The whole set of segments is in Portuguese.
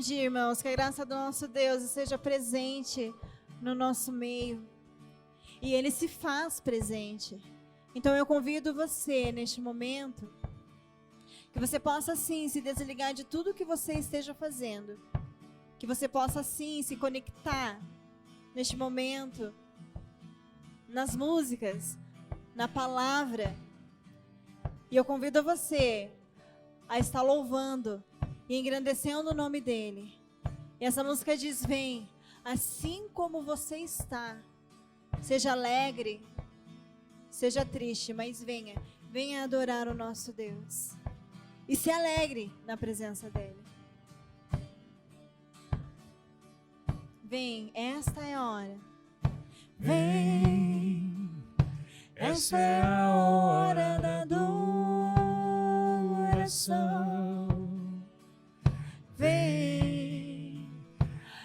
dia, irmãos, que a graça do nosso Deus esteja presente no nosso meio. E Ele se faz presente. Então eu convido você, neste momento, que você possa sim se desligar de tudo que você esteja fazendo. Que você possa sim se conectar neste momento, nas músicas, na palavra. E eu convido você a estar louvando e engrandecendo o nome dEle. E essa música diz: vem, assim como você está, seja alegre, seja triste, mas venha adorar o nosso Deus. E se alegre na presença dEle. Vem, esta é a hora. Vem, essa é a hora da adoração. Vem,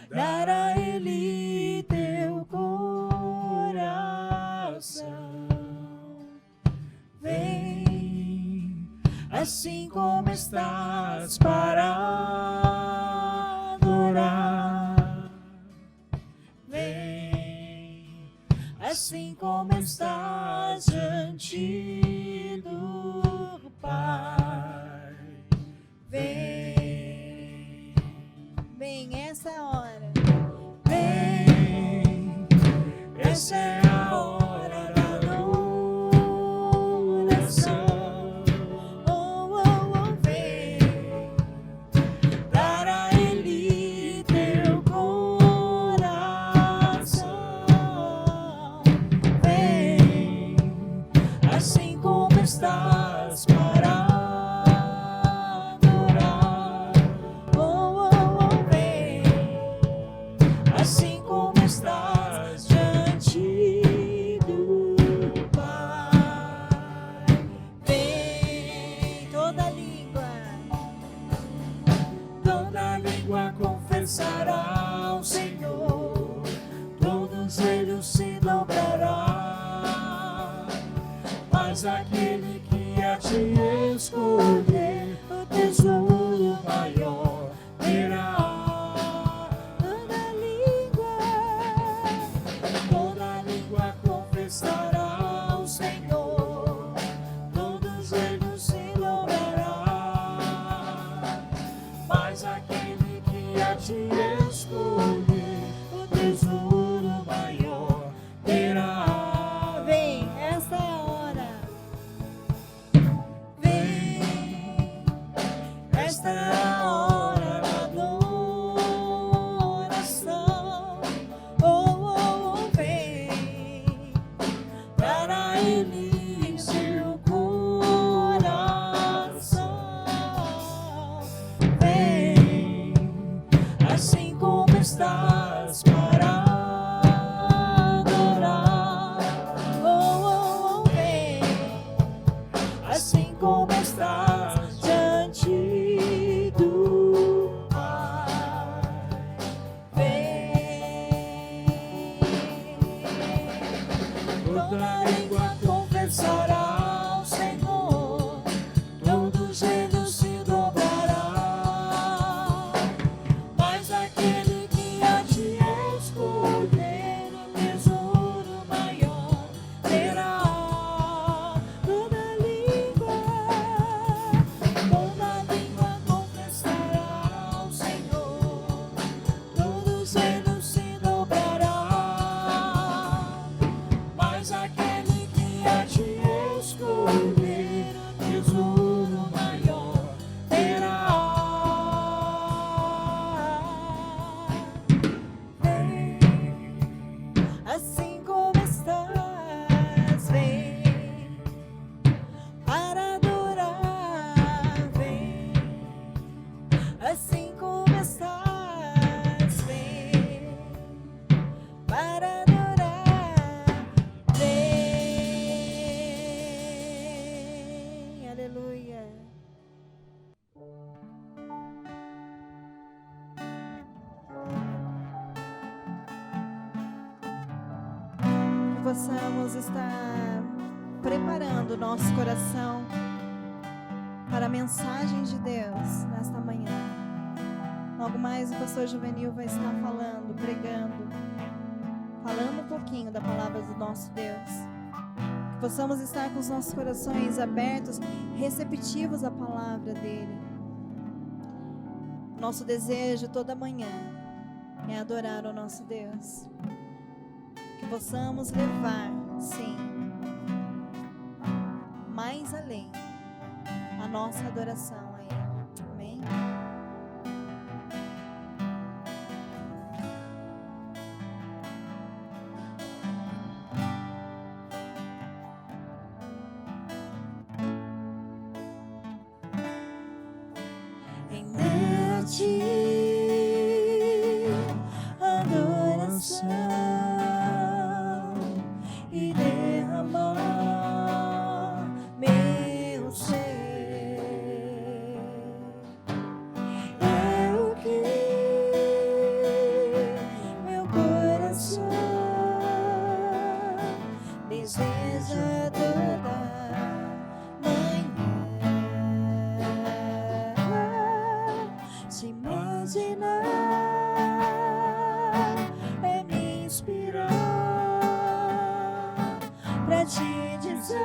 dar a Ele teu coração. Vem, assim como estás, para adorar. Vem, assim como estás diante do Pai. Vem, essa é a hora. Vem, essa é a hora da adoração. Oh, oh, oh, Vem, dar a Ele teu coração. Vem, assim como estás, para adorar. oh, oh, oh. Vem, assim como estás diante do Pai. Vem, Toda língua confessará ao Senhor, todo joelho se dobrará. Mas aquele que a te escolher, o tesouro maior terá. Toda língua confessará ao Senhor, todo joelho se dobrará. Mas aquele que a te escolher, o tesouro maior terá. Vem, essa é a hora. Vem, esta é a hora da adoração. Oh, oh, oh. Vem, dar a Ele seu coração. Vem, assim como estás, para adorar. Oh, oh, oh. Vem, assim como estás diante do Pai. Vem, toda língua confessará ao Senhor, todo joelho se dobrará. Mas aquele que a te escolher, o tesouro maior terá. Toda língua confessará ao Senhor, todo joelho se dobrará. Mas aquele que a te escolher, o tesouro maior terá. Vem, Assim como estás, vem para adorar, vem. Assim como estás, vem para adorar, vem. Aleluia. Que possamos estar preparando o nosso coração para a mensagem de Deus nesta manhã. Logo mais o pastor Juvenil vai estar falando, pregando, falando um pouquinho da palavra do nosso Deus. Que possamos estar com os nossos corações abertos, receptivos à palavra dele. Nosso desejo toda manhã é adorar o nosso Deus. Que possamos levar, sim, mais além a nossa adoração a Ele. Amém? Render-te adoração e derramar meu ser. É o que meu coração deseja toda manhã. Se imaginar é me inspirar pra te dizer: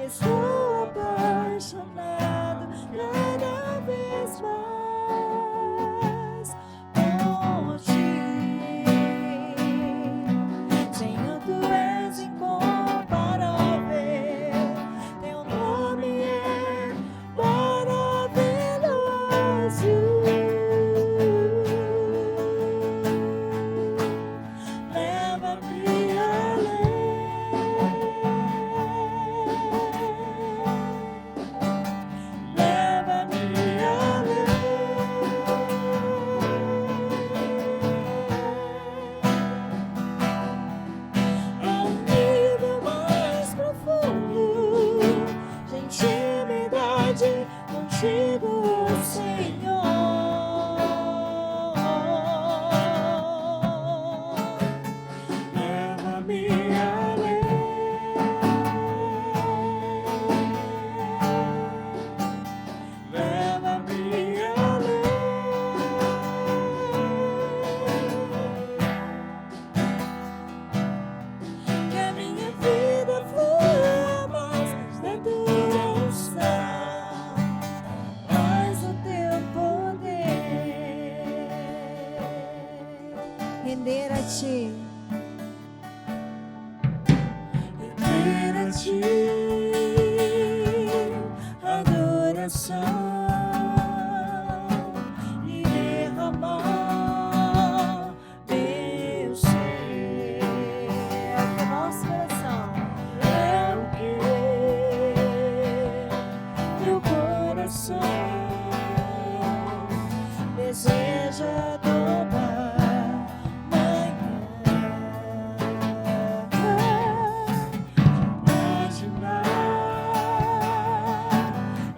estou apaixonado cada vez mais por ti. Senhor, tu és incomparável, teu nome é maravilhoso. Leva-me a um nível mais profundo de intimidade contigo, Senhor. Leva-me além. Leva-me além. Que a minha vida flua mais da tua unção, mais o teu poder. Render a ti. Render a ti adoração e derramar meu ser. É o nosso coração, é o que meu coração deseja toda manhã. Imaginar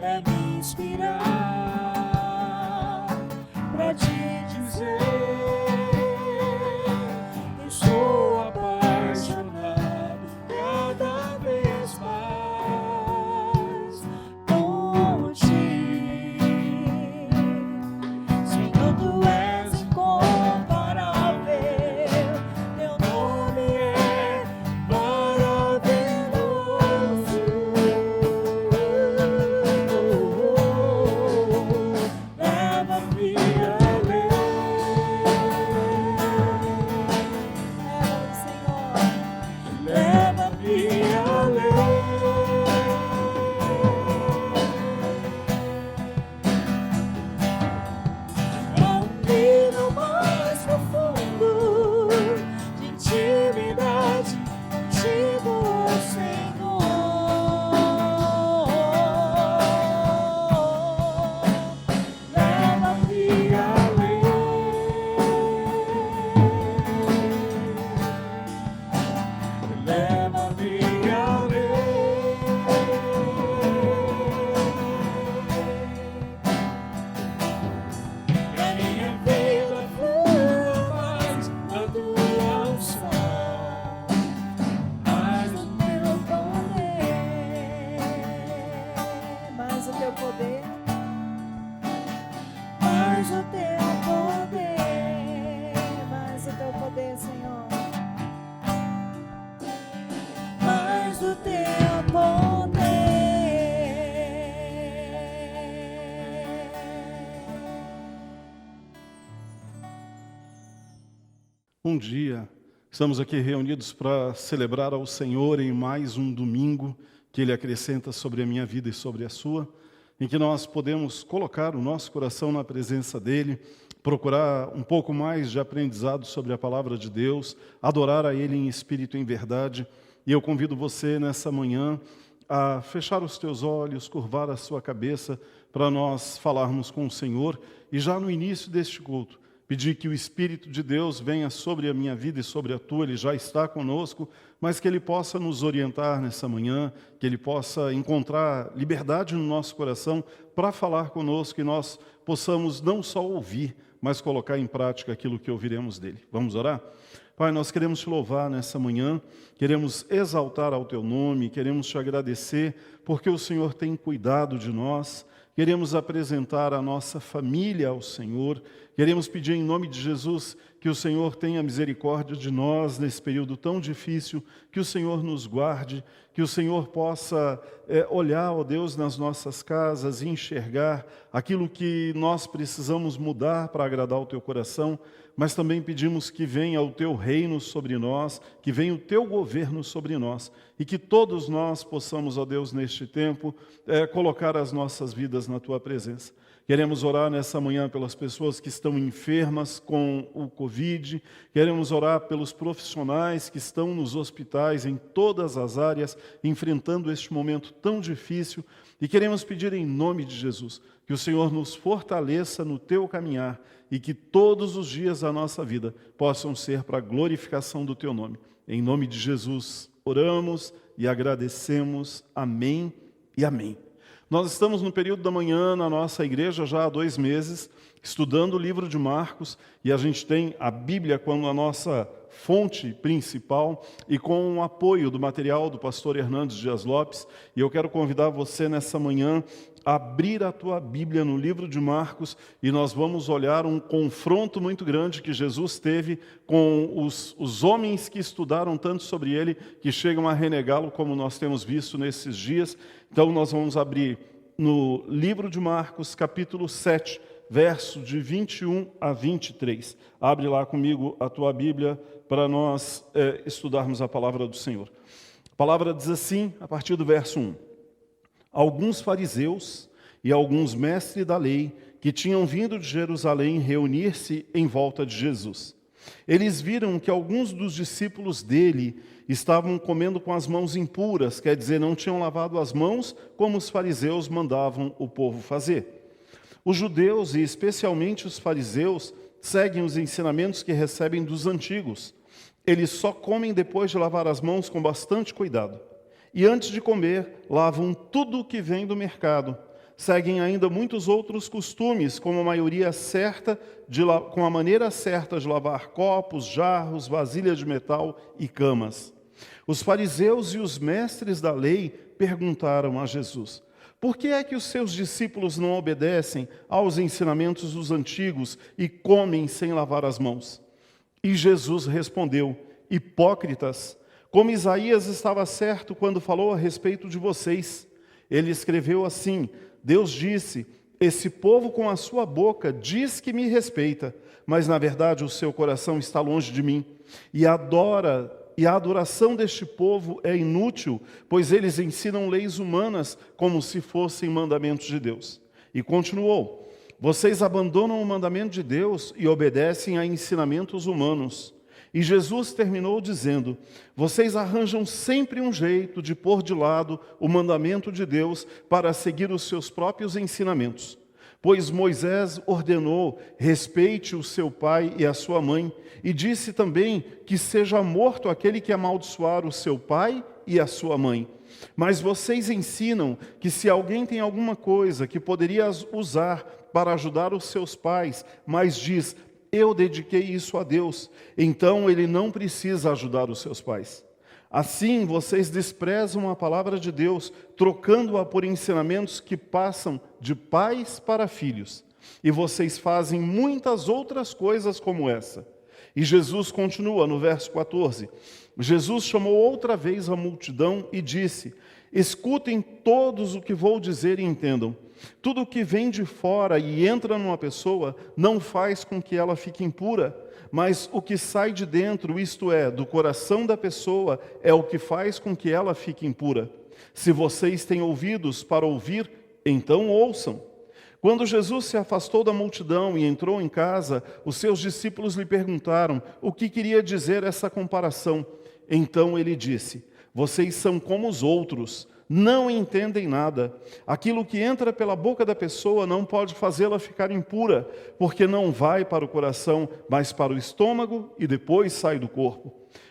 é me inspirar Bom dia, estamos aqui reunidos para celebrar ao Senhor em mais um domingo que Ele acrescenta sobre a minha vida e sobre a sua, em que nós podemos colocar o nosso coração na presença dEle, procurar um pouco mais de aprendizado sobre a palavra de Deus, adorar a Ele em espírito e em verdade. E eu convido você nessa manhã a fechar os teus olhos, curvar a sua cabeça para nós falarmos com o Senhor e já no início deste culto, pedir que o Espírito de Deus venha sobre a minha vida e sobre a tua, Ele já está conosco, mas que Ele possa nos orientar nessa manhã, que Ele possa encontrar liberdade no nosso coração para falar conosco e nós possamos não só ouvir, mas colocar em prática aquilo que ouviremos dEle. Vamos orar? Pai, nós queremos te louvar nessa manhã, queremos exaltar ao teu nome, queremos te agradecer porque o Senhor tem cuidado de nós, queremos apresentar a nossa família ao Senhor, queremos pedir em nome de Jesus que o Senhor tenha misericórdia de nós nesse período tão difícil, que o Senhor nos guarde, que o Senhor possa olhar, ó Deus, nas nossas casas e enxergar aquilo que nós precisamos mudar para agradar o teu coração, mas também pedimos que venha o teu reino sobre nós, que venha o teu governo sobre nós, e que todos nós possamos, ó Deus, neste tempo, colocar as nossas vidas na tua presença. Queremos orar nessa manhã pelas pessoas que estão enfermas com o Covid, queremos orar pelos profissionais que estão nos hospitais em todas as áreas, enfrentando este momento tão difícil, e queremos pedir em nome de Jesus, que o Senhor nos fortaleça no teu caminhar, e que todos os dias da nossa vida possam ser para a glorificação do teu nome. Em nome de Jesus, oramos e agradecemos. Amém e amém. Nós estamos no período da manhã na nossa igreja já há 2 meses, estudando o livro de Marcos, e a gente tem a Bíblia como a nossa fonte principal e com o apoio do material do pastor Hernandes Dias Lopes. E eu quero convidar você nessa manhã a abrir a tua Bíblia no livro de Marcos e nós vamos olhar um confronto muito grande que Jesus teve com os homens que estudaram tanto sobre ele, que chegam a renegá-lo, como nós temos visto nesses dias. Então nós vamos abrir no livro de Marcos, capítulo 7, verso de 21 a 23. Abre lá comigo a tua Bíblia para nós estudarmos a palavra do Senhor. A palavra diz assim, a partir do verso 1. Alguns fariseus e alguns mestres da lei que tinham vindo de Jerusalém reunir-se em volta de Jesus. Eles viram que alguns dos discípulos dele estavam comendo com as mãos impuras, quer dizer, não tinham lavado as mãos como os fariseus mandavam o povo fazer. Os judeus, e especialmente os fariseus, seguem os ensinamentos que recebem dos antigos. Eles só comem depois de lavar as mãos com bastante cuidado. E antes de comer, lavam tudo o que vem do mercado. Seguem ainda muitos outros costumes, como a maneira certa de lavar copos, jarros, vasilhas de metal e camas. Os fariseus e os mestres da lei perguntaram a Jesus: por que é que os seus discípulos não obedecem aos ensinamentos dos antigos e comem sem lavar as mãos? E Jesus respondeu: hipócritas, como Isaías estava certo quando falou a respeito de vocês. Ele escreveu assim: Deus disse, esse povo com a sua boca diz que me respeita, mas na verdade o seu coração está longe de mim. E a adoração deste povo é inútil, pois eles ensinam leis humanas como se fossem mandamentos de Deus. E continuou: vocês abandonam o mandamento de Deus e obedecem a ensinamentos humanos. E Jesus terminou dizendo: vocês arranjam sempre um jeito de pôr de lado o mandamento de Deus para seguir os seus próprios ensinamentos. Pois Moisés ordenou: respeite o seu pai e a sua mãe, e disse também que seja morto aquele que amaldiçoar o seu pai e a sua mãe. Mas vocês ensinam que se alguém tem alguma coisa que poderia usar para ajudar os seus pais, mas diz: eu dediquei isso a Deus, então ele não precisa ajudar os seus pais. Assim, vocês desprezam a palavra de Deus, trocando-a por ensinamentos que passam de pais para filhos. E vocês fazem muitas outras coisas como essa. E Jesus continua no verso 14. Jesus chamou outra vez a multidão e disse: Escutem todos o que vou dizer e entendam. Tudo o que vem de fora e entra numa pessoa não faz com que ela fique impura, mas o que sai de dentro, isto é, do coração da pessoa, é o que faz com que ela fique impura. Se vocês têm ouvidos para ouvir, então ouçam. Quando Jesus se afastou da multidão e entrou em casa, os seus discípulos lhe perguntaram o que queria dizer essa comparação. Então ele disse: vocês são como os outros, não entendem nada. Aquilo que entra pela boca da pessoa não pode fazê-la ficar impura, porque não vai para o coração, mas para o estômago e depois sai do corpo.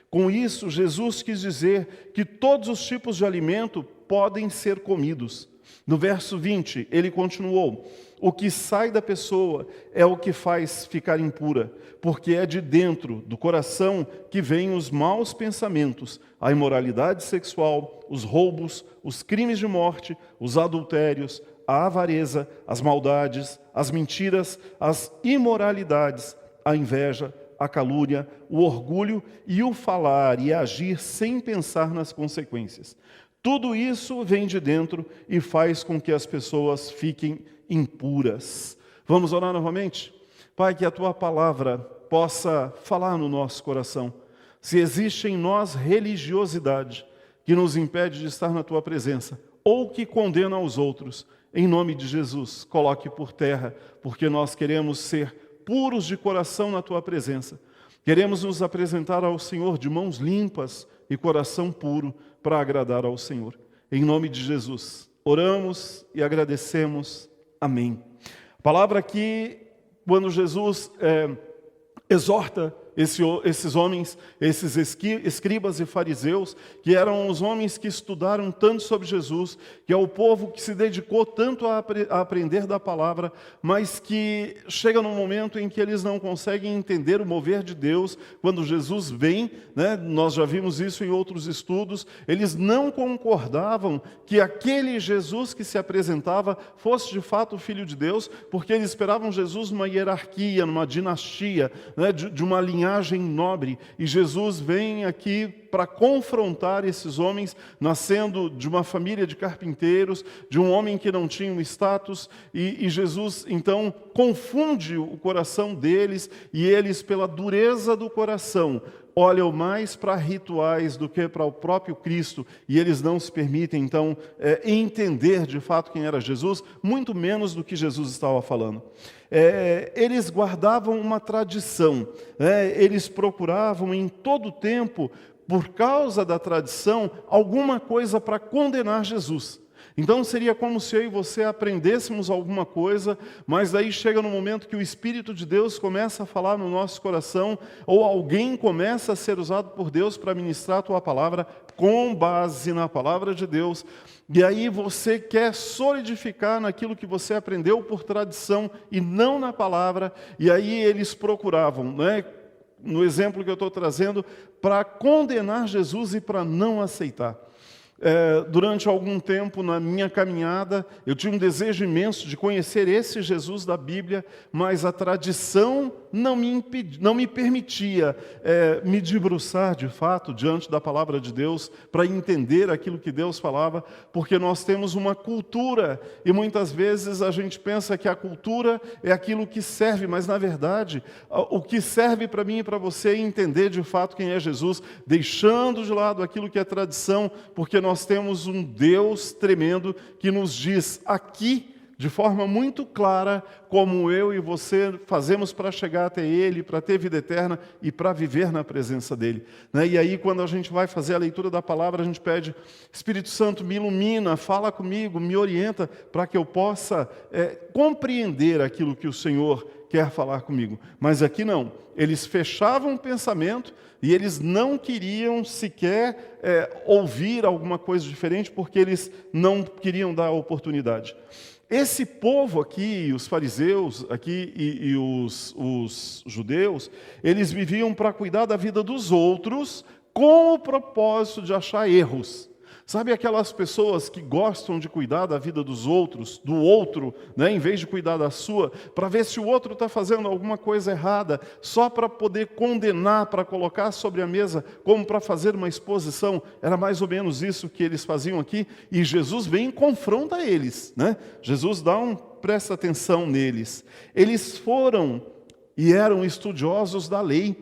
Com isso, Jesus quis dizer que todos os tipos de alimento podem ser comidos. No verso 20, ele continuou: o que sai da pessoa é o que faz ficar impura, porque é de dentro, do coração, que vêm os maus pensamentos, a imoralidade sexual, os roubos, os crimes de morte, os adultérios, a avareza, as maldades, as mentiras, as imoralidades, a inveja, a calúnia, o orgulho e o falar e agir sem pensar nas consequências. Tudo isso vem de dentro e faz com que as pessoas fiquem impuras. Vamos orar novamente? Pai, que a Tua palavra possa falar no nosso coração. Se existe em nós religiosidade que nos impede de estar na Tua presença, ou que condena aos outros, em nome de Jesus, coloque por terra, porque nós queremos ser puros de coração na Tua presença. Queremos nos apresentar ao Senhor de mãos limpas e coração puro para agradar ao Senhor. Em nome de Jesus, oramos e agradecemos. Amém. A palavra aqui, quando Jesus exorta esses homens, esses escribas e fariseus, que eram os homens que estudaram tanto sobre Jesus, que é o povo que se dedicou tanto a aprender da palavra, mas que chega num momento em que eles não conseguem entender o mover de Deus. Quando Jesus vem, né, nós já vimos isso em outros estudos, eles não concordavam que aquele Jesus que se apresentava fosse de fato o Filho de Deus, porque eles esperavam Jesus numa hierarquia, numa dinastia, né, de uma linhagem nobre, e Jesus vem aqui para confrontar esses homens, nascendo de uma família de carpinteiros, de um homem que não tinha um status, e Jesus então confunde o coração deles, e eles, pela dureza do coração, olham mais para rituais do que para o próprio Cristo, e eles não se permitem, então, entender de fato quem era Jesus, muito menos do que Jesus estava falando. Eles guardavam uma tradição, eles procuravam em todo o tempo, por causa da tradição, alguma coisa para condenar Jesus. Então seria como se eu e você aprendêssemos alguma coisa, mas daí chega no momento que o Espírito de Deus começa a falar no nosso coração, ou alguém começa a ser usado por Deus para ministrar a tua palavra com base na palavra de Deus, e aí você quer solidificar naquilo que você aprendeu por tradição e não na palavra, e aí eles procuravam, né, no exemplo que eu estou trazendo, para condenar Jesus e para não aceitar. Durante algum tempo na minha caminhada, eu tinha um desejo imenso de conhecer esse Jesus da Bíblia, mas a tradição não me permitia me debruçar de fato diante da palavra de Deus para entender aquilo que Deus falava, porque nós temos uma cultura e muitas vezes a gente pensa que a cultura é aquilo que serve, mas na verdade o que serve para mim e para você é entender de fato quem é Jesus, deixando de lado aquilo que é tradição, porque nós temos um Deus tremendo que nos diz aqui, de forma muito clara, como eu e você fazemos para chegar até Ele, para ter vida eterna e para viver na presença dEle. E aí, quando a gente vai fazer a leitura da palavra, a gente pede: Espírito Santo, me ilumina, fala comigo, me orienta, para que eu possa compreender aquilo que o Senhor quer falar comigo. Mas aqui não, eles fechavam o pensamento e eles não queriam sequer ouvir alguma coisa diferente, porque eles não queriam dar a oportunidade. Esse povo aqui, os fariseus aqui e os judeus, eles viviam para cuidar da vida dos outros com o propósito de achar erros. Sabe aquelas pessoas que gostam de cuidar da vida dos outros, do outro, né, em vez de cuidar da sua, para ver se o outro está fazendo alguma coisa errada, só para poder condenar, para colocar sobre a mesa, como para fazer uma exposição? Era mais ou menos isso que eles faziam aqui, e Jesus vem e confronta eles, né? Jesus presta atenção neles. Eles foram e eram estudiosos da lei,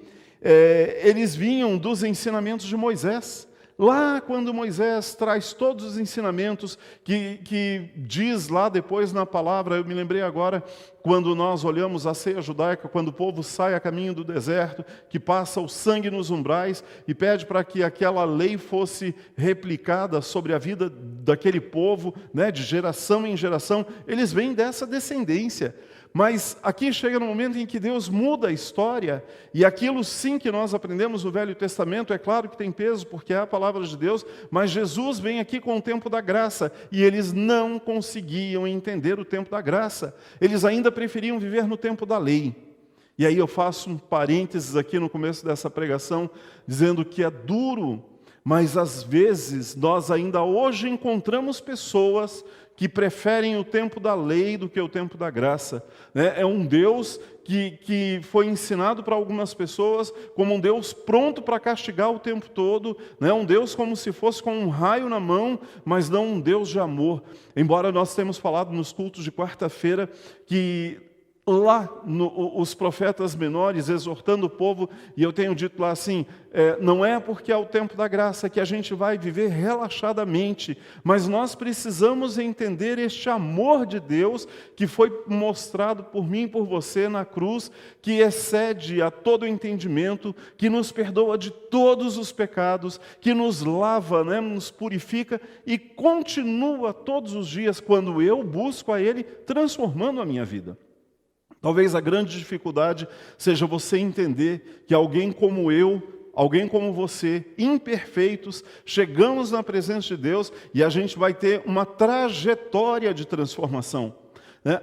eles vinham dos ensinamentos de Moisés. Lá quando Moisés traz todos os ensinamentos que diz lá depois na palavra, eu me lembrei agora, quando nós olhamos a ceia judaica, quando o povo sai a caminho do deserto, que passa o sangue nos umbrais e pede para que aquela lei fosse replicada sobre a vida daquele povo, né, de geração em geração, eles vêm dessa descendência. Mas aqui chega no momento em que Deus muda a história, e aquilo sim que nós aprendemos no Velho Testamento, é claro que tem peso, porque é a palavra de Deus, mas Jesus vem aqui com o tempo da graça, e eles não conseguiam entender o tempo da graça, eles ainda preferiam viver no tempo da lei. E aí eu faço um parênteses aqui no começo dessa pregação, dizendo que é duro, mas às vezes nós ainda hoje encontramos pessoas que preferem o tempo da lei do que o tempo da graça. É um Deus que foi ensinado para algumas pessoas como um Deus pronto para castigar o tempo todo, um Deus como se fosse com um raio na mão, mas não um Deus de amor. Embora nós tenhamos falado nos cultos de quarta-feira que lá os profetas menores exortando o povo, e eu tenho dito lá assim, não é porque é o tempo da graça que a gente vai viver relaxadamente, mas nós precisamos entender este amor de Deus que foi mostrado por mim e por você na cruz, que excede a todo entendimento, que nos perdoa de todos os pecados, que nos lava, nos purifica e continua todos os dias quando eu busco a Ele, transformando a minha vida. Talvez a grande dificuldade seja você entender que alguém como eu, alguém como você, imperfeitos, chegamos na presença de Deus e a gente vai ter uma trajetória de transformação.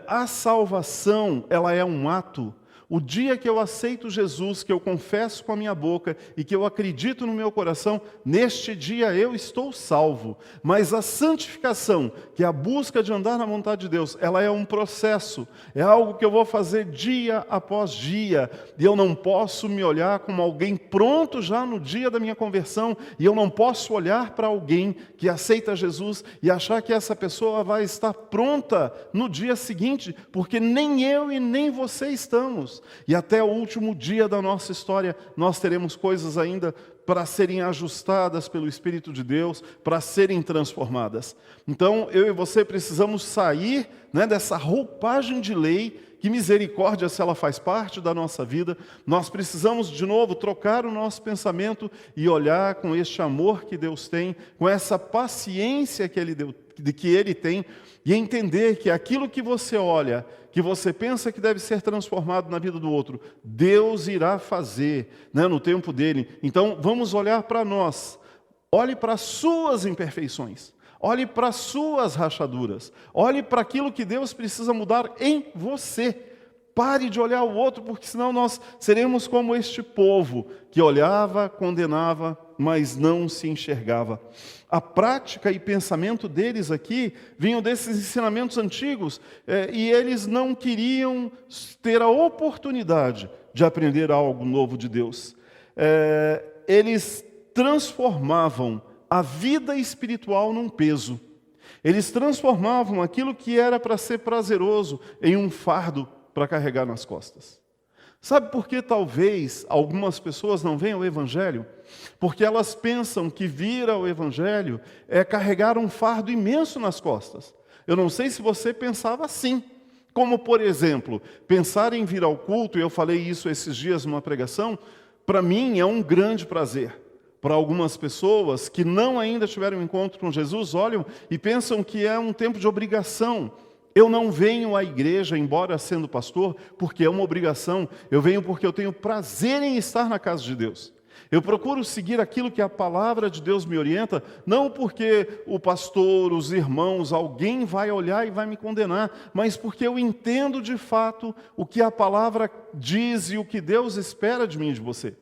A salvação, ela é um ato. O dia que eu aceito Jesus, que eu confesso com a minha boca e que eu acredito no meu coração, neste dia eu estou salvo. Mas a santificação, que é a busca de andar na vontade de Deus, ela é um processo, é algo que eu vou fazer dia após dia. E eu não posso me olhar como alguém pronto já no dia da minha conversão, e eu não posso olhar para alguém que aceita Jesus e achar que essa pessoa vai estar pronta no dia seguinte, porque nem eu e nem você estamos. E até o último dia da nossa história, nós teremos coisas ainda para serem ajustadas pelo Espírito de Deus, para serem transformadas. Então, eu e você precisamos sair dessa roupagem de lei, que misericórdia se ela faz parte da nossa vida. Nós precisamos, de novo, trocar o nosso pensamento e olhar com este amor que Deus tem, com essa paciência que Ele tem, e entender que aquilo que você olha, que você pensa que deve ser transformado na vida do outro, Deus irá fazer no tempo dele. Então, vamos olhar para nós. Olhe para as suas imperfeições. Olhe para as suas rachaduras. Olhe para aquilo que Deus precisa mudar em você. Pare de olhar o outro, porque senão nós seremos como este povo que olhava, condenava, mas não se enxergava. A prática e pensamento deles aqui vinham desses ensinamentos antigos, e eles não queriam ter a oportunidade de aprender algo novo de Deus. Eles transformavam a vida espiritual num peso. Eles transformavam aquilo que era para ser prazeroso em um fardo para carregar nas costas. Sabe por que talvez algumas pessoas não veem o Evangelho? Porque elas pensam que vir ao Evangelho é carregar um fardo imenso nas costas. Eu não sei se você pensava assim. Como, por exemplo, pensar em vir ao culto, e eu falei isso esses dias numa pregação, para mim é um grande prazer. Para algumas pessoas que não ainda tiveram um encontro com Jesus, olham e pensam que é um tempo de obrigação. Eu não venho à igreja, embora sendo pastor, porque é uma obrigação. Eu venho porque eu tenho prazer em estar na casa de Deus. Eu procuro seguir aquilo que a palavra de Deus me orienta, não porque o pastor, os irmãos, alguém vai olhar e vai me condenar, mas porque eu entendo de fato o que a palavra diz e o que Deus espera de mim e de você.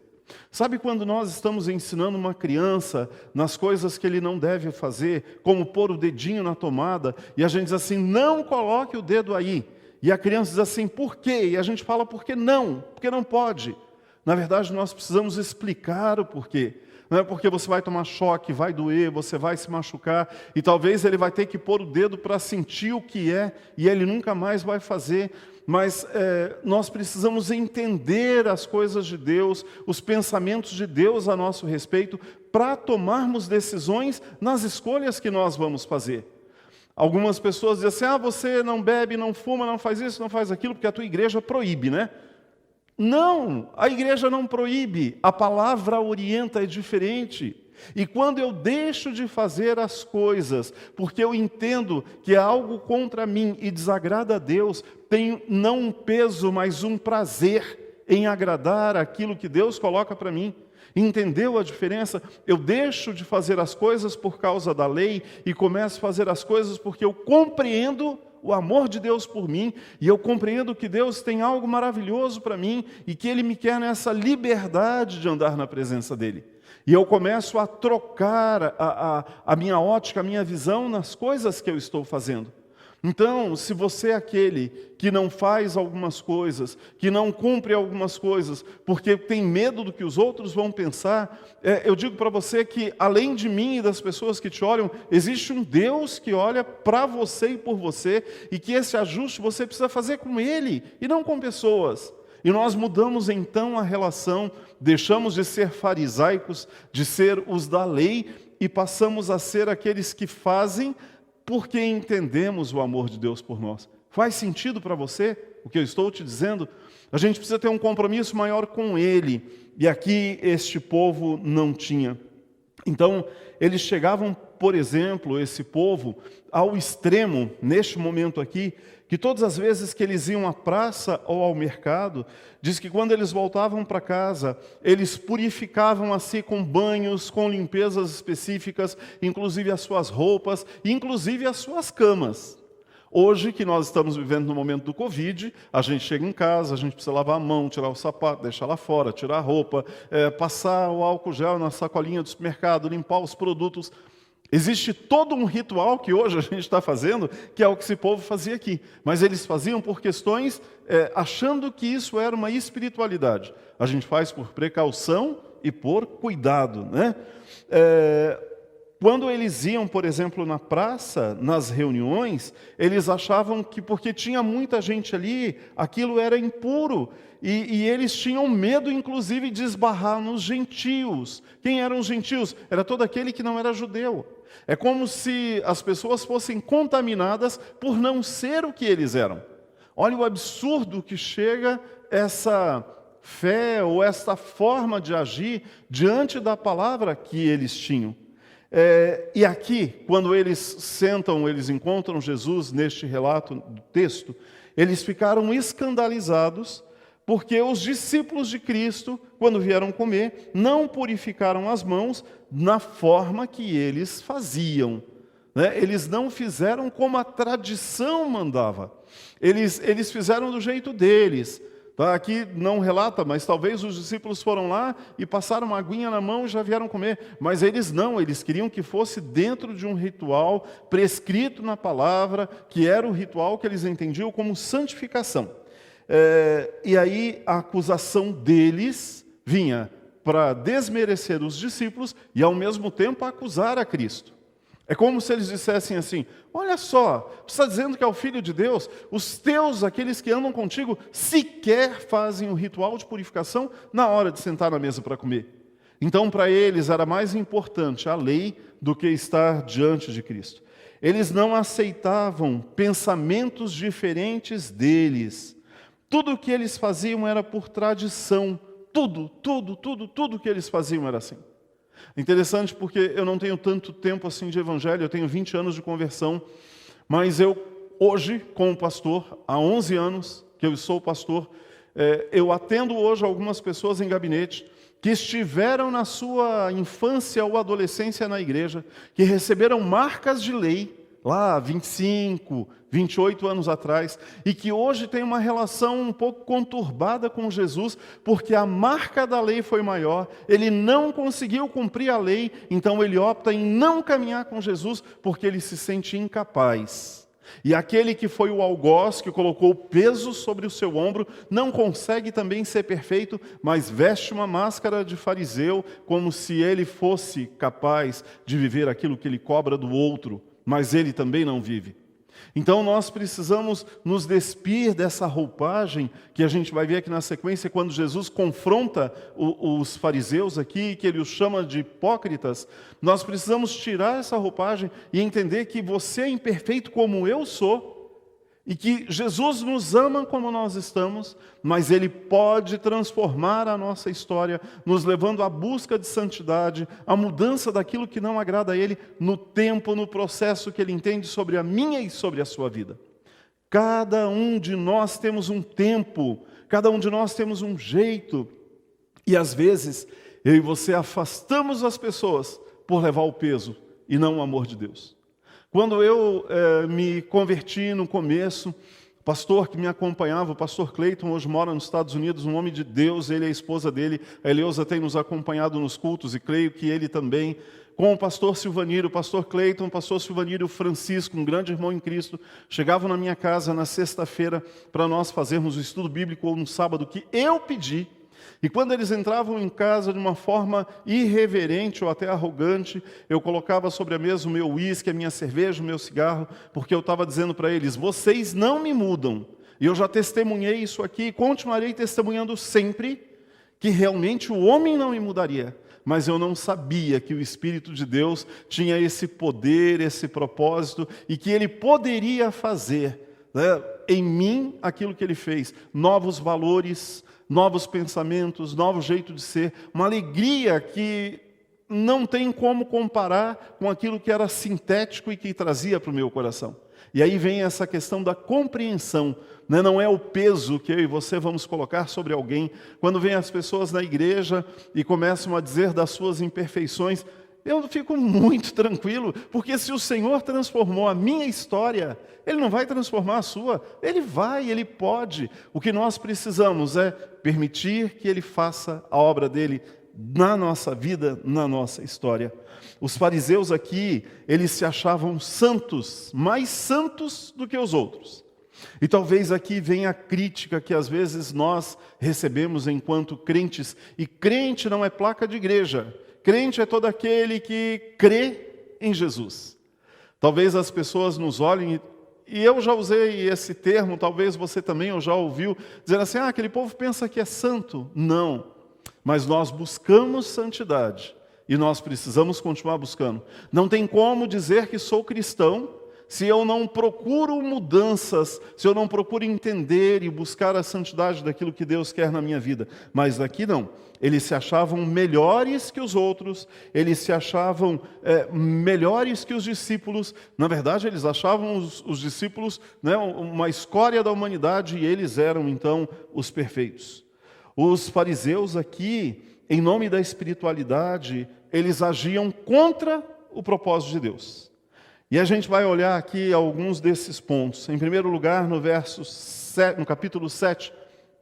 Sabe quando nós estamos ensinando uma criança nas coisas que ele não deve fazer, como pôr o dedinho na tomada, e a gente diz assim, não coloque o dedo aí. E a criança diz assim, por quê? E a gente fala, por que não? Porque não pode. Na verdade, nós precisamos explicar o porquê. Não é porque você vai tomar choque, vai doer, você vai se machucar, e talvez ele vai ter que pôr o dedo para sentir o que é, e ele nunca mais vai fazer. Mas nós precisamos entender as coisas de Deus, os pensamentos de Deus a nosso respeito, para tomarmos decisões nas escolhas que nós vamos fazer. Algumas pessoas dizem assim, você não bebe, não fuma, não faz isso, não faz aquilo, porque a tua igreja proíbe, né? Não, a igreja não proíbe, a palavra orienta, é diferente. E quando eu deixo de fazer as coisas, porque eu entendo que é algo contra mim e desagrada a Deus, tenho não um peso, mas um prazer em agradar aquilo que Deus coloca para mim. Entendeu a diferença? Eu deixo de fazer as coisas por causa da lei e começo a fazer as coisas porque eu compreendo o amor de Deus por mim, e eu compreendo que Deus tem algo maravilhoso para mim e que Ele me quer nessa liberdade de andar na presença dEle. E eu começo a trocar a minha ótica, a minha visão nas coisas que eu estou fazendo. Então, se você é aquele que não faz algumas coisas, que não cumpre algumas coisas, porque tem medo do que os outros vão pensar, eu digo para você que, além de mim e das pessoas que te olham, existe um Deus que olha para você e por você, e que esse ajuste você precisa fazer com Ele, e não com pessoas. E nós mudamos então a relação, deixamos de ser farisaicos, de ser os da lei, e passamos a ser aqueles que fazem porque entendemos o amor de Deus por nós. Faz sentido para você o que eu estou te dizendo? A gente precisa ter um compromisso maior com Ele, e aqui este povo não tinha. Então, eles chegavam, por exemplo, esse povo, ao extremo, neste momento aqui, que todas as vezes que eles iam à praça ou ao mercado, diz que quando eles voltavam para casa, eles purificavam a si com banhos, com limpezas específicas, inclusive as suas roupas, inclusive as suas camas. Hoje, que nós estamos vivendo no momento do Covid, a gente chega em casa, a gente precisa lavar a mão, tirar o sapato, deixar lá fora, tirar a roupa, passar o álcool gel na sacolinha do supermercado, limpar os produtos. Existe todo um ritual que hoje a gente está fazendo, que é o que esse povo fazia aqui. Mas eles faziam por questões, achando que isso era uma espiritualidade. A gente faz por precaução e por cuidado, né? Quando eles iam, por exemplo, na praça, nas reuniões, eles achavam que porque tinha muita gente ali, aquilo era impuro. E eles tinham medo, inclusive, de esbarrar nos gentios. Quem eram os gentios? Era todo aquele que não era judeu. É como se as pessoas fossem contaminadas por não ser o que eles eram. Olha o absurdo que chega essa fé ou esta forma de agir diante da palavra que eles tinham. E aqui, quando eles sentam, eles encontram Jesus neste relato do texto, eles ficaram escandalizados porque os discípulos de Cristo, quando vieram comer, não purificaram as mãos na forma que eles faziam. Né? Eles não fizeram como a tradição mandava. Eles fizeram do jeito deles. Tá? Aqui não relata, mas talvez os discípulos foram lá e passaram uma aguinha na mão e já vieram comer. Mas eles não, eles queriam que fosse dentro de um ritual prescrito na palavra, que era o ritual que eles entendiam como santificação. E aí a acusação deles vinha para desmerecer os discípulos e ao mesmo tempo acusar a Cristo. É como se eles dissessem assim, olha só, você está dizendo que é o Filho de Deus, os teus, aqueles que andam contigo, sequer fazem o ritual de purificação na hora de sentar na mesa para comer. Então para eles era mais importante a lei do que estar diante de Cristo. Eles não aceitavam pensamentos diferentes deles. Tudo o que eles faziam era por tradição. Tudo que eles faziam era assim. Interessante porque eu não tenho tanto tempo assim de evangelho, eu tenho 20 anos de conversão, mas eu hoje, como pastor, há 11 anos que eu sou pastor, eu atendo hoje algumas pessoas em gabinete que estiveram na sua infância ou adolescência na igreja, que receberam marcas de lei, lá 25, 28 anos atrás, e que hoje tem uma relação um pouco conturbada com Jesus, porque a marca da lei foi maior, ele não conseguiu cumprir a lei, então ele opta em não caminhar com Jesus, porque ele se sente incapaz. E aquele que foi o algoz, que colocou o peso sobre o seu ombro, não consegue também ser perfeito, mas veste uma máscara de fariseu, como se ele fosse capaz de viver aquilo que ele cobra do outro, mas ele também não vive. Então nós precisamos nos despir dessa roupagem, que a gente vai ver aqui na sequência, quando Jesus confronta os fariseus aqui, que ele os chama de hipócritas. Nós precisamos tirar essa roupagem e entender que você é imperfeito como eu sou, e que Jesus nos ama como nós estamos, mas Ele pode transformar a nossa história, nos levando à busca de santidade, à mudança daquilo que não agrada a Ele, no tempo, no processo que Ele entende sobre a minha e sobre a sua vida. Cada um de nós temos um tempo, cada um de nós temos um jeito, e às vezes, eu e você afastamos as pessoas por levar o peso, e não o amor de Deus. Quando eu me converti no começo, o pastor que me acompanhava, o pastor Cleiton, hoje mora nos Estados Unidos, um homem de Deus, ele e a esposa dele, a Eleusa, tem nos acompanhado nos cultos, e creio que ele também, com o pastor Silvaniro, o pastor Cleiton, o pastor Silvaniro e o Francisco, um grande irmão em Cristo, chegavam na minha casa na sexta-feira para nós fazermos o estudo bíblico, ou no sábado, que eu pedi. E quando eles entravam em casa de uma forma irreverente ou até arrogante, eu colocava sobre a mesa o meu uísque, a minha cerveja, o meu cigarro, porque eu estava dizendo para eles, vocês não me mudam. E eu já testemunhei isso aqui e continuarei testemunhando sempre, que realmente o homem não me mudaria. Mas eu não sabia que o Espírito de Deus tinha esse poder, esse propósito, e que Ele poderia fazer, né, em mim aquilo que Ele fez, novos valores, novos pensamentos, novo jeito de ser, uma alegria que não tem como comparar com aquilo que era sintético e que trazia para o meu coração. E aí vem essa questão da compreensão, né? Não é o peso que eu e você vamos colocar sobre alguém. Quando vem as pessoas na igreja e começam a dizer das suas imperfeições, eu fico muito tranquilo, porque se o Senhor transformou a minha história, Ele não vai transformar a sua, Ele vai, Ele pode. O que nós precisamos é permitir que Ele faça a obra dEle na nossa vida, na nossa história. Os fariseus aqui, eles se achavam santos, mais santos do que os outros. E talvez aqui venha a crítica que às vezes nós recebemos enquanto crentes, e crente não é placa de igreja. Crente é todo aquele que crê em Jesus. Talvez as pessoas nos olhem, e eu já usei esse termo, talvez você também já ouviu, dizer assim, aquele povo pensa que é santo. Não, mas nós buscamos santidade, e nós precisamos continuar buscando. Não tem como dizer que sou cristão, se eu não procuro mudanças, se eu não procuro entender e buscar a santidade daquilo que Deus quer na minha vida. Mas aqui não. Eles se achavam melhores que os outros, eles se achavam melhores que os discípulos. Na verdade, eles achavam os discípulos, né, uma escória da humanidade, e eles eram, então, os perfeitos. Os fariseus aqui, em nome da espiritualidade, eles agiam contra o propósito de Deus. E a gente vai olhar aqui alguns desses pontos. Em primeiro lugar, no capítulo 7,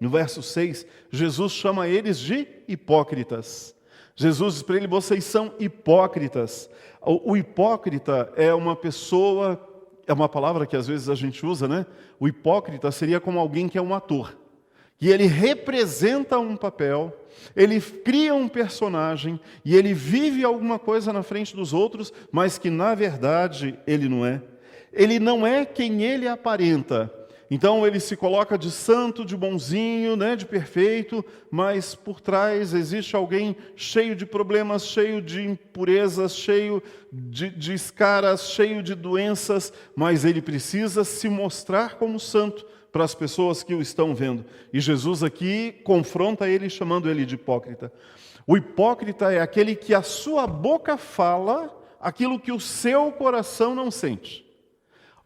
no verso 6, Jesus chama eles de hipócritas. Jesus diz para ele, vocês são hipócritas. O hipócrita é uma pessoa, é uma palavra que às vezes a gente usa, né? O hipócrita seria como alguém que é um ator. E ele representa um papel, ele cria um personagem, e ele vive alguma coisa na frente dos outros, mas que na verdade ele não é. Ele não é quem ele aparenta. Então ele se coloca de santo, de bonzinho, né, de perfeito, mas por trás existe alguém cheio de problemas, cheio de impurezas, cheio de escaras, cheio de doenças, mas ele precisa se mostrar como santo para as pessoas que o estão vendo. E Jesus aqui confronta ele, chamando ele de hipócrita. O hipócrita é aquele que a sua boca fala aquilo que o seu coração não sente.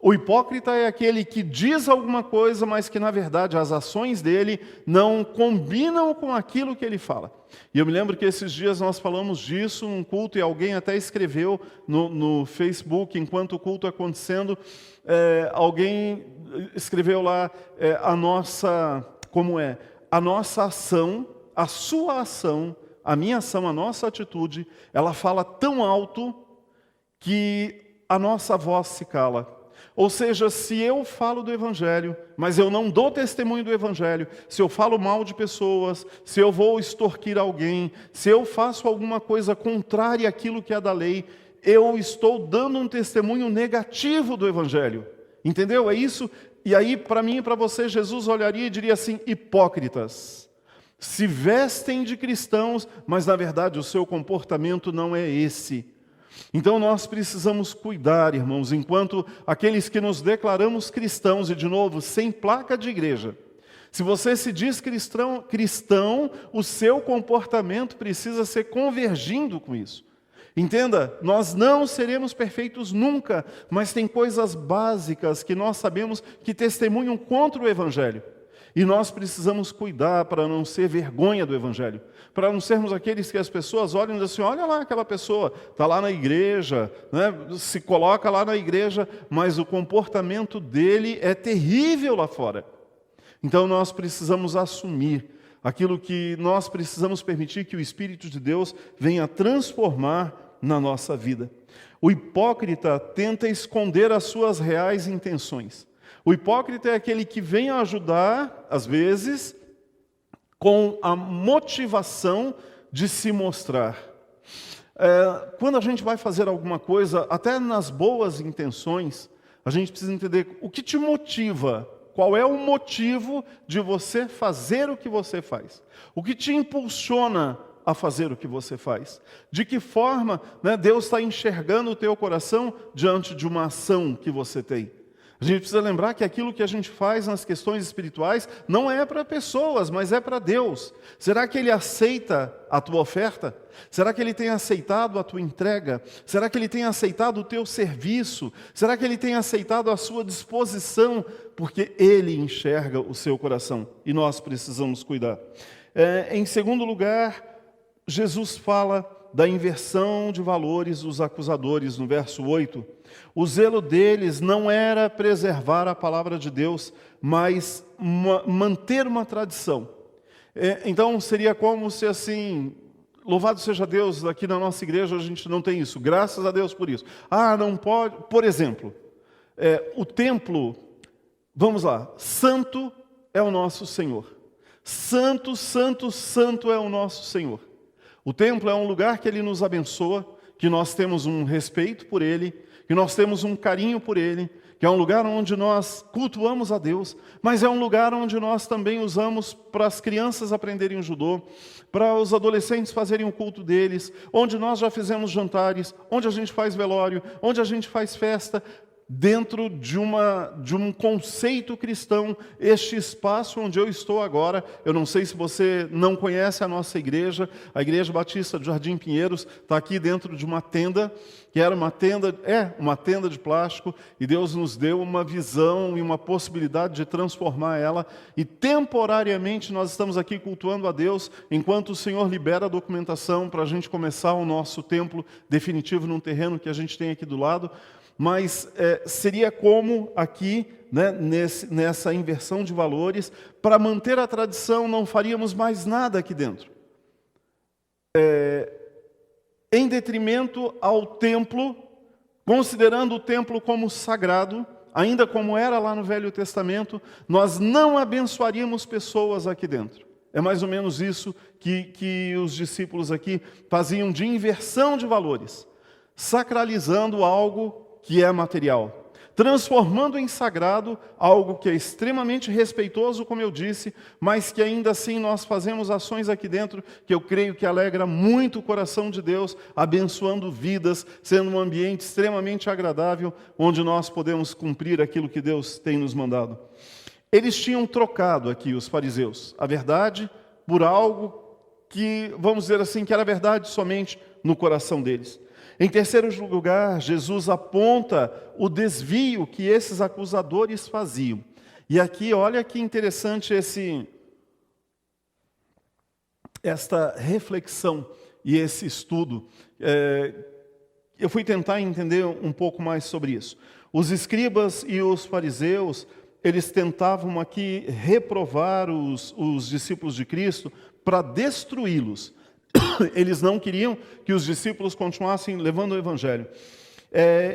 O hipócrita é aquele que diz alguma coisa, mas que na verdade as ações dele não combinam com aquilo que ele fala. E eu me lembro que esses dias nós falamos disso num culto e alguém até escreveu no Facebook, enquanto o culto acontecendo, alguém escreveu lá a nossa ação, a sua ação, a minha ação, a nossa atitude, ela fala tão alto que a nossa voz se cala. Ou seja, se eu falo do Evangelho, mas eu não dou testemunho do Evangelho, se eu falo mal de pessoas, se eu vou extorquir alguém, se eu faço alguma coisa contrária àquilo que é da lei, eu estou dando um testemunho negativo do Evangelho. Entendeu? É isso. E aí, para mim e para você, Jesus olharia e diria assim: hipócritas, se vestem de cristãos, mas na verdade o seu comportamento não é esse. Então nós precisamos cuidar, irmãos, enquanto aqueles que nos declaramos cristãos, e de novo, sem placa de igreja. Se você se diz cristão, o seu comportamento precisa ser convergindo com isso. Entenda, nós não seremos perfeitos nunca, mas tem coisas básicas que nós sabemos que testemunham contra o Evangelho. E nós precisamos cuidar para não ser vergonha do Evangelho, para não sermos aqueles que as pessoas olham e dizem assim: olha lá aquela pessoa, está lá na igreja, né? Se coloca lá na igreja, mas o comportamento dele é terrível lá fora. Então nós precisamos assumir aquilo que nós precisamos permitir que o Espírito de Deus venha transformar na nossa vida. O hipócrita tenta esconder as suas reais intenções. O hipócrita é aquele que vem ajudar, às vezes, com a motivação de se mostrar. Quando a gente vai fazer alguma coisa, até nas boas intenções, a gente precisa entender o que te motiva. Qual é o motivo de você fazer o que você faz? O que te impulsiona a fazer o que você faz? De que forma, né, Deus está enxergando o teu coração diante de uma ação que você tem? A gente precisa lembrar que aquilo que a gente faz nas questões espirituais não é para pessoas, mas é para Deus. Será que Ele aceita a tua oferta? Será que Ele tem aceitado a tua entrega? Será que Ele tem aceitado o teu serviço? Será que Ele tem aceitado a sua disposição? Porque Ele enxerga o seu coração e nós precisamos cuidar. Em segundo lugar, Jesus fala da inversão de valores dos acusadores, no verso 8. O zelo deles não era preservar a palavra de Deus, mas manter uma tradição. Então seria como se assim: louvado seja Deus, aqui na nossa igreja a gente não tem isso, graças a Deus por isso. Não pode, por exemplo, o templo, vamos lá, santo é o nosso Senhor. Santo, santo, santo é o nosso Senhor. O templo é um lugar que Ele nos abençoa, que nós temos um respeito por Ele, que nós temos um carinho por Ele, que é um lugar onde nós cultuamos a Deus, mas é um lugar onde nós também usamos para as crianças aprenderem o judô, para os adolescentes fazerem o culto deles, onde nós já fizemos jantares, onde a gente faz velório, onde a gente faz festa. Dentro de um conceito cristão, este espaço onde eu estou agora, eu não sei se você não conhece a nossa igreja, a Igreja Batista do Jardim Pinheiros, está aqui dentro de uma tenda, que era uma tenda de plástico, e Deus nos deu uma visão e uma possibilidade de transformar ela, e temporariamente nós estamos aqui cultuando a Deus, enquanto o Senhor libera a documentação para a gente começar o nosso templo definitivo num terreno que a gente tem aqui do lado. Mas seria como aqui, né, nessa inversão de valores, para manter a tradição não faríamos mais nada aqui dentro. Em detrimento ao templo, considerando o templo como sagrado, ainda como era lá no Velho Testamento, nós não abençoaríamos pessoas aqui dentro. É mais ou menos isso que os discípulos aqui faziam de inversão de valores, sacralizando algo que é material, transformando em sagrado algo que é extremamente respeitoso, como eu disse, mas que ainda assim nós fazemos ações aqui dentro que eu creio que alegra muito o coração de Deus, abençoando vidas, sendo um ambiente extremamente agradável, onde nós podemos cumprir aquilo que Deus tem nos mandado. Eles tinham trocado aqui, os fariseus, a verdade por algo que, vamos dizer assim, que era verdade somente no coração deles. Em terceiro lugar, Jesus aponta o desvio que esses acusadores faziam. E aqui, olha que interessante esta reflexão e esse estudo. Eu fui tentar entender um pouco mais sobre isso. Os escribas e os fariseus, eles tentavam aqui reprovar os discípulos de Cristo para destruí-los. Eles não queriam que os discípulos continuassem levando o evangelho.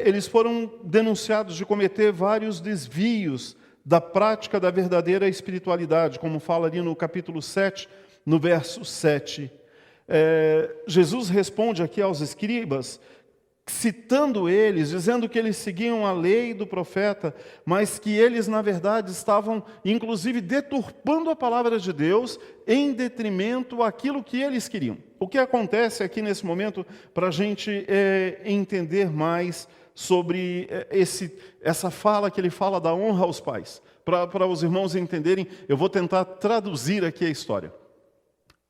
Eles foram denunciados de cometer vários desvios da prática da verdadeira espiritualidade, como fala ali no capítulo 7, no verso 7. Jesus responde aqui aos escribas, citando eles, dizendo que eles seguiam a lei do profeta, mas que eles, na verdade, estavam, inclusive, deturpando a palavra de Deus em detrimento àquilo que eles queriam. O que acontece aqui nesse momento, para a gente entender mais sobre essa fala que ele fala da honra aos pais? Para os irmãos entenderem, eu vou tentar traduzir aqui a história.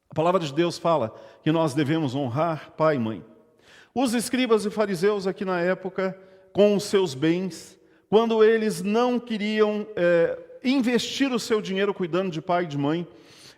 A palavra de Deus fala que nós devemos honrar pai e mãe. Os escribas e fariseus aqui na época, com os seus bens, quando eles não queriam investir o seu dinheiro cuidando de pai e de mãe,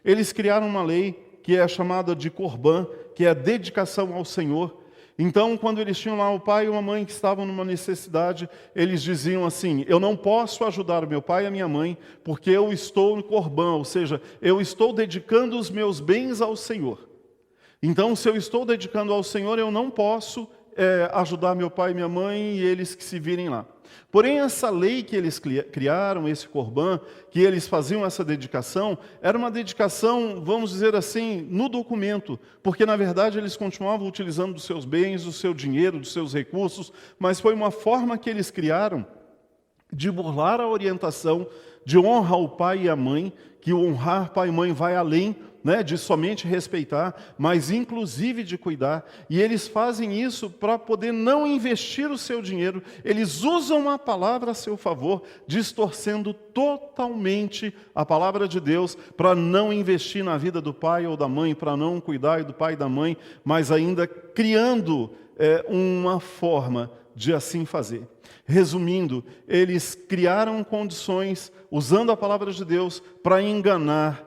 eles criaram uma lei que é chamada de Corbã, que é a dedicação ao Senhor. Então, quando eles tinham lá o pai e uma mãe que estavam numa necessidade, eles diziam assim: eu não posso ajudar o meu pai e a minha mãe, porque eu estou no Corbã, ou seja, eu estou dedicando os meus bens ao Senhor. Então, se eu estou dedicando ao Senhor, eu não posso ajudar meu pai e minha mãe e eles que se virem lá. Porém, essa lei que eles criaram, esse Corbã, que eles faziam essa dedicação, era uma dedicação, vamos dizer assim, no documento, porque na verdade eles continuavam utilizando dos seus bens, do seu dinheiro, dos seus recursos, mas foi uma forma que eles criaram de burlar a orientação de honra ao pai e à mãe, que honrar pai e mãe vai além de somente respeitar, mas inclusive de cuidar. E eles fazem isso para poder não investir o seu dinheiro. Eles usam a palavra a seu favor, distorcendo totalmente a palavra de Deus para não investir na vida do pai ou da mãe, para não cuidar do pai e da mãe, mas ainda criando uma forma de assim fazer. Resumindo, eles criaram condições, usando a palavra de Deus, para enganar,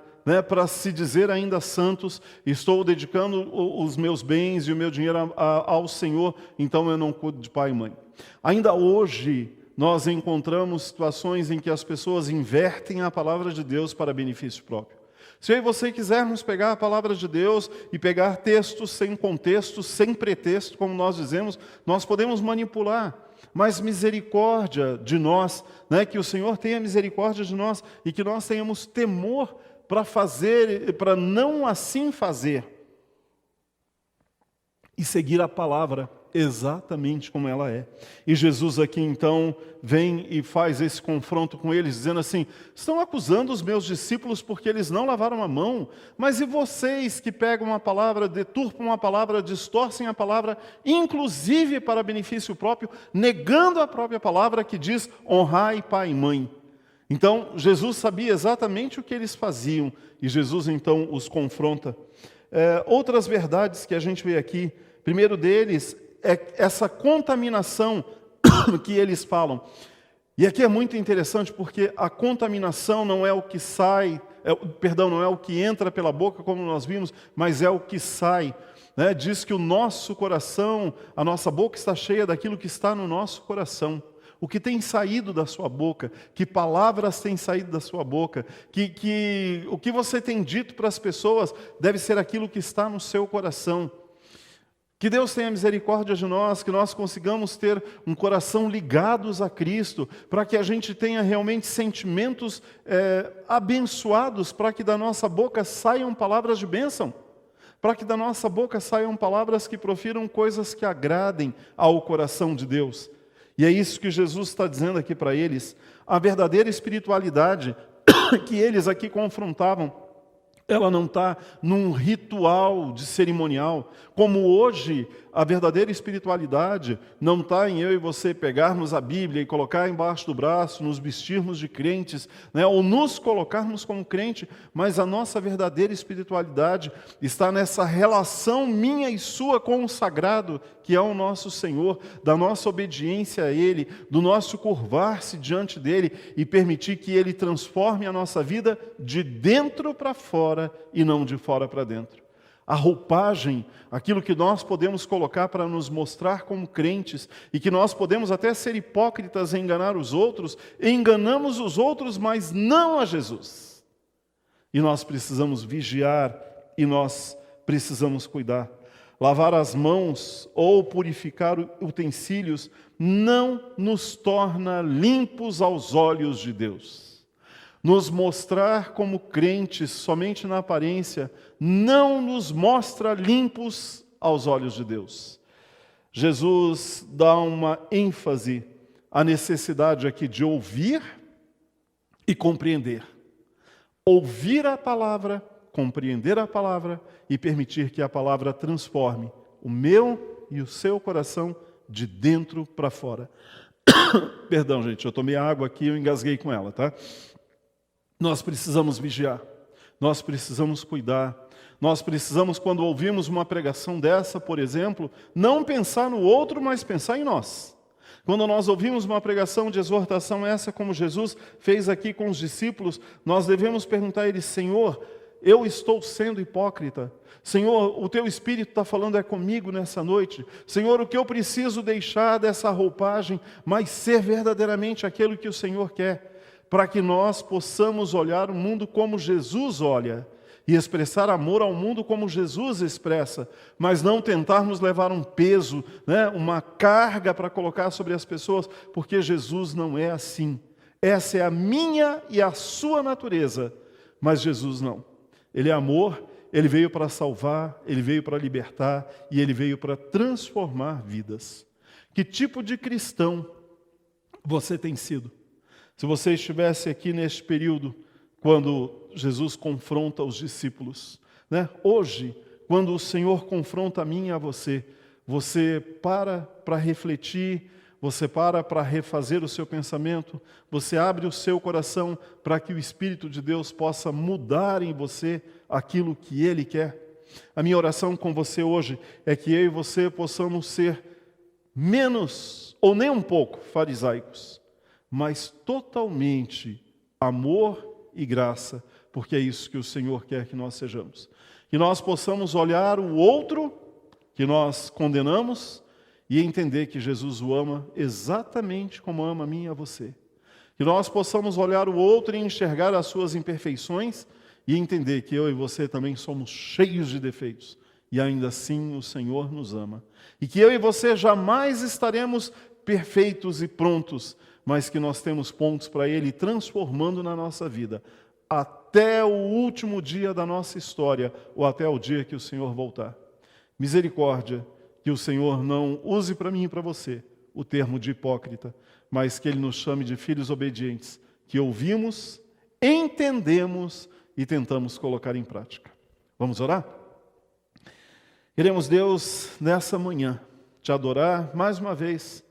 para se dizer ainda santos: estou dedicando os meus bens e o meu dinheiro ao Senhor, então eu não cuido de pai e mãe. Ainda hoje, nós encontramos situações em que as pessoas invertem a palavra de Deus para benefício próprio. Se eu e você quisermos pegar a palavra de Deus e pegar textos sem contexto, sem pretexto, como nós dizemos, nós podemos manipular. Mas misericórdia de nós, que o Senhor tenha misericórdia de nós e que nós tenhamos temor para não assim fazer e seguir a palavra exatamente como ela é. E Jesus aqui então vem e faz esse confronto com eles, dizendo assim: estão acusando os meus discípulos porque eles não lavaram a mão, mas e vocês que pegam uma palavra, deturpam a palavra, distorcem a palavra, inclusive para benefício próprio, negando a própria palavra que diz: honrai pai e mãe. Então, Jesus sabia exatamente o que eles faziam, e Jesus, então, os confronta. Outras verdades que a gente vê aqui, primeiro deles, é essa contaminação que eles falam. E aqui é muito interessante, porque a contaminação não é o que sai, não é o que entra pela boca, como nós vimos, mas é o que sai. Diz que o nosso coração, a nossa boca está cheia daquilo que está no nosso coração. O que tem saído da sua boca, que palavras têm saído da sua boca, que o que você tem dito para as pessoas deve ser aquilo que está no seu coração. Que Deus tenha misericórdia de nós, que nós consigamos ter um coração ligados a Cristo, para que a gente tenha realmente sentimentos abençoados, para que da nossa boca saiam palavras de bênção, para que da nossa boca saiam palavras que profiram coisas que agradem ao coração de Deus. E é isso que Jesus está dizendo aqui para eles. A verdadeira espiritualidade que eles aqui confrontavam Ela não está num ritual de cerimonial, como hoje a verdadeira espiritualidade não está em eu e você pegarmos a Bíblia e colocar embaixo do braço, nos vestirmos de crentes, né, ou nos colocarmos como crente, mas a nossa verdadeira espiritualidade está nessa relação minha e sua com o sagrado, que é o nosso Senhor, da nossa obediência a Ele, do nosso curvar-se diante dEle e permitir que Ele transforme a nossa vida de dentro para fora e não de fora para dentro. A roupagem, aquilo que nós podemos colocar para nos mostrar como crentes e que nós podemos até ser hipócritas e enganar os outros, enganamos os outros, mas não a Jesus. E nós precisamos vigiar e nós precisamos cuidar. Lavar as mãos ou purificar utensílios não nos torna limpos aos olhos de Deus. Nos mostrar como crentes somente na aparência não nos mostra limpos aos olhos de Deus. Jesus dá uma ênfase à necessidade aqui de ouvir e compreender. Ouvir a palavra, compreender a palavra e permitir que a palavra transforme o meu e o seu coração de dentro para fora. Perdão, gente, eu tomei água aqui e eu engasguei com ela, tá? Nós precisamos vigiar, nós precisamos cuidar, nós precisamos, quando ouvimos uma pregação dessa, por exemplo, não pensar no outro, mas pensar em nós. Quando nós ouvimos uma pregação de exortação essa, como Jesus fez aqui com os discípulos, nós devemos perguntar a Ele: Senhor, eu estou sendo hipócrita? Senhor, o Teu Espírito está falando comigo nessa noite? Senhor, o que eu preciso deixar dessa roupagem, mas ser verdadeiramente aquilo que o Senhor quer? Para que nós possamos olhar o mundo como Jesus olha e expressar amor ao mundo como Jesus expressa, mas não tentarmos levar um peso, né, uma carga para colocar sobre as pessoas, porque Jesus não é assim. Essa é a minha e a sua natureza, mas Jesus não. Ele é amor, Ele veio para salvar, Ele veio para libertar e Ele veio para transformar vidas. Que tipo de cristão você tem sido? Se você estivesse aqui neste período, quando Jesus confronta os discípulos, né? Hoje, quando o Senhor confronta a mim e a você, você para refletir, você para refazer o seu pensamento, você abre o seu coração para que o Espírito de Deus possa mudar em você aquilo que Ele quer. A minha oração com você hoje é que eu e você possamos ser menos, ou nem um pouco, farisaicos, mas totalmente amor e graça, porque é isso que o Senhor quer que nós sejamos. Que nós possamos olhar o outro que nós condenamos e entender que Jesus o ama exatamente como ama a mim e a você. Que nós possamos olhar o outro e enxergar as suas imperfeições e entender que eu e você também somos cheios de defeitos e ainda assim o Senhor nos ama. E que eu e você jamais estaremos perfeitos e prontos, mas que nós temos pontos para Ele transformando na nossa vida, até o último dia da nossa história, ou até o dia que o Senhor voltar. Misericórdia, que o Senhor não use para mim e para você o termo de hipócrita, mas que Ele nos chame de filhos obedientes, que ouvimos, entendemos e tentamos colocar em prática. Vamos orar? Queremos, Deus, nessa manhã, te adorar mais uma vez,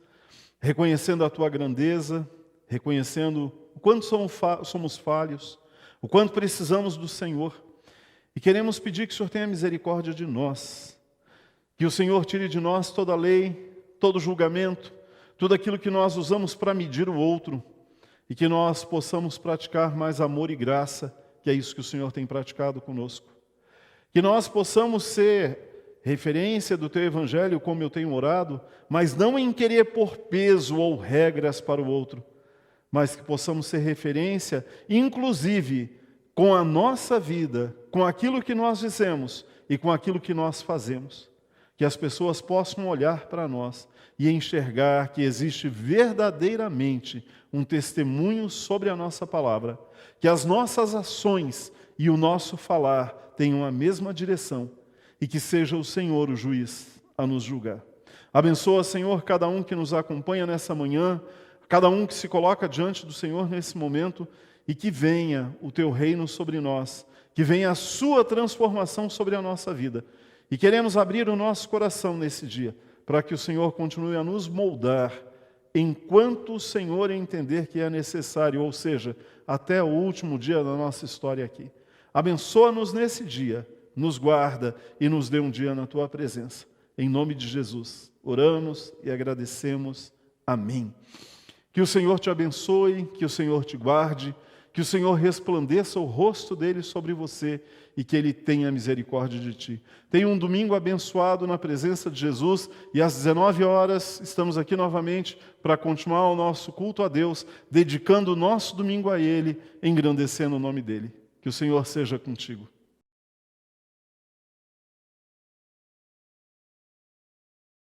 reconhecendo a Tua grandeza, reconhecendo o quanto somos falhos, o quanto precisamos do Senhor. E queremos pedir que o Senhor tenha misericórdia de nós, que o Senhor tire de nós toda a lei, todo julgamento, tudo aquilo que nós usamos para medir o outro, e que nós possamos praticar mais amor e graça, que é isso que o Senhor tem praticado conosco. Que nós possamos ser referência do Teu Evangelho, como eu tenho orado, mas não em querer pôr peso ou regras para o outro, mas que possamos ser referência, inclusive com a nossa vida, com aquilo que nós dizemos e com aquilo que nós fazemos. Que as pessoas possam olhar para nós e enxergar que existe verdadeiramente um testemunho sobre a nossa palavra, que as nossas ações e o nosso falar tenham a mesma direção, e que seja o Senhor o juiz a nos julgar. Abençoa, Senhor, cada um que nos acompanha nessa manhã, cada um que se coloca diante do Senhor nesse momento, e que venha o Teu reino sobre nós, que venha a sua transformação sobre a nossa vida. E queremos abrir o nosso coração nesse dia, para que o Senhor continue a nos moldar, enquanto o Senhor entender que é necessário, ou seja, até o último dia da nossa história aqui. Abençoa-nos nesse dia, nos guarda e nos dê um dia na Tua presença. Em nome de Jesus, oramos e agradecemos. Amém. Que o Senhor te abençoe, que o Senhor te guarde, que o Senhor resplandeça o rosto dele sobre você e que ele tenha misericórdia de ti. Tenha um domingo abençoado na presença de Jesus e às 19 horas estamos aqui novamente para continuar o nosso culto a Deus, dedicando o nosso domingo a ele, engrandecendo o nome dele. Que o Senhor seja contigo.